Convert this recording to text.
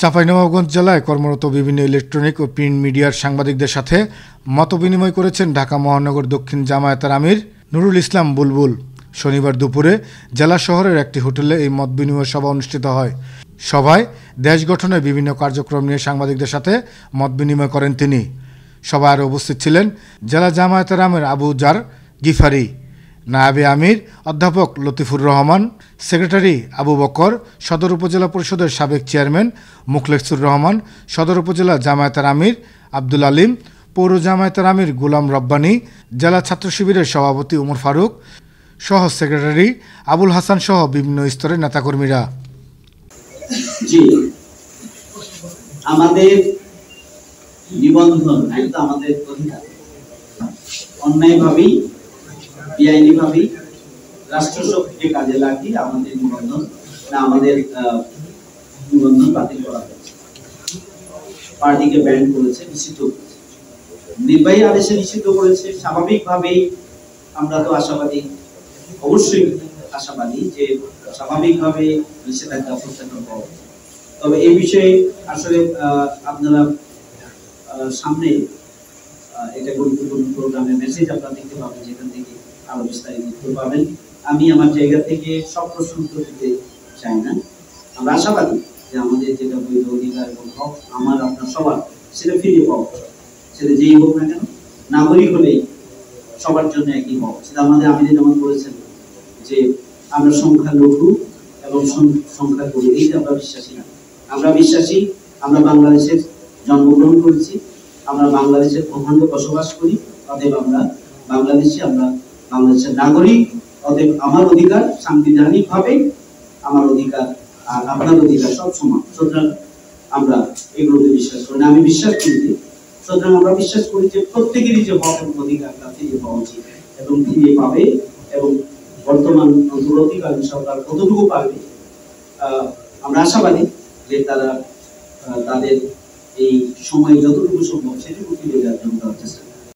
চাঁপাইনবাবগঞ্জ জেলায় কর্মরত বিভিন্ন ইলেকট্রনিক ও প্রিন্ট মিডিয়ার সাংবাদিকদের সাথে মতবিনিময় করেছেন ঢাকা মহানগর দক্ষিণ জামায়াতের আমির নুরুল ইসলাম বুলবুল। শনিবার দুপুরে জেলা শহরের একটি হোটেলে এই মতবিনিময় সভা অনুষ্ঠিত হয়। সভায় দেশ গঠনের বিভিন্ন কার্যক্রম নিয়ে সাংবাদিকদের সাথে মতবিনিময় করেন তিনি। সভায় আরও উপস্থিত ছিলেন জেলা জামায়াতের আমির আবু জার গিফারি, নায়েবে আমির অধ্যাপক লতিফুর রহমান, সেক্রেটারি আবু বকর, সদর উপজেলা পরিষদের সাবেক চেয়ারম্যান মুখলেছুর রহমান, সদর উপজেলা জামায়াতের আমির আব্দুল আলিম, পৌর জামায়াতের আমির গোলাম রব্বানী, জেলা ছাত্র শিবিরের সভাপতি উমর ফারুক সহ সেক্রেটারি আবুল হাসান সহ বিভিন্ন স্তরের নেতাকর্মীরা। আমাদের নিবন্ধন আমাদের অধিকার, অন্যায়ভাবেই বেআইনিভাবেই রাষ্ট্রশক্তিকে কাজে লাগিয়ে আমাদের নিবন্ধন বাতিল করা হয়েছে, পার্টিকে ব্যান করেছে, নিষিদ্ধ করেছে, নির্বাহী আদেশে নিষিদ্ধ করেছে। স্বাভাবিকভাবেই আমরা তো আশাবাদী, অবশ্যই আশাবাদী যে স্বাভাবিকভাবে নিষেধাজ্ঞা প্রত্যাহার পাওয়া। তবে এই বিষয়ে আসলে আপনারা সামনে এটা গুরুত্বপূর্ণ প্রোগ্রামের মেসেজ আপনারা দেখতে পাবেন, যেখান থেকে আরো বিস্তারিত দেখতে পাবেন। আমি আমার জায়গা থেকে সব প্রশ্ন উত্তর দিতে চাই না। আমরা আশাবাদী যে আমাদের যেটা বৈধ অধিকার এবং হক আমার আপনার সবার, সেটা ফিরিয়ে পাওয়া, সেটা যেই হোক না কেন, নাগরিক হলেই সবার জন্য একই হক। সেটা আমাদের আমিরে যেমন বলেছেন যে আমরা সংখ্যালঘু এবং সংখ্যাগুরু, এইটা আমরা বিশ্বাসী না। আমরা বিশ্বাসী আমরা বাংলাদেশের জন্মগ্রহণ করেছি, আমরা বাংলাদেশের ভূখণ্ডে বসবাস করি, অতএব আমরা বাংলাদেশি, আমরা বাংলাদেশের নাগরিক। অতএব আমার অধিকার সাংবিধানিকভাবে আমার অধিকার আর আপনার অধিকার সব সমান। সুতরাং আমরা এগুলোতে বিশ্বাস করি না, আমি বিশ্বাস করি। সুতরাং আমরা বিশ্বাস করি যে প্রত্যেকেরই যে হক এবং অধিকারটা ফিরিয়ে পাওয়া উচিত এবং ফিরিয়ে পাবে, এবং বর্তমান অন্তর্বর্তীকালীন সরকার কতটুকু পাবে আমরা আশাবাদী যে তারা তাদের এই সময় যতটুকু সম্ভব সেটুকু ফিরে দেওয়ার জন্য চেষ্টা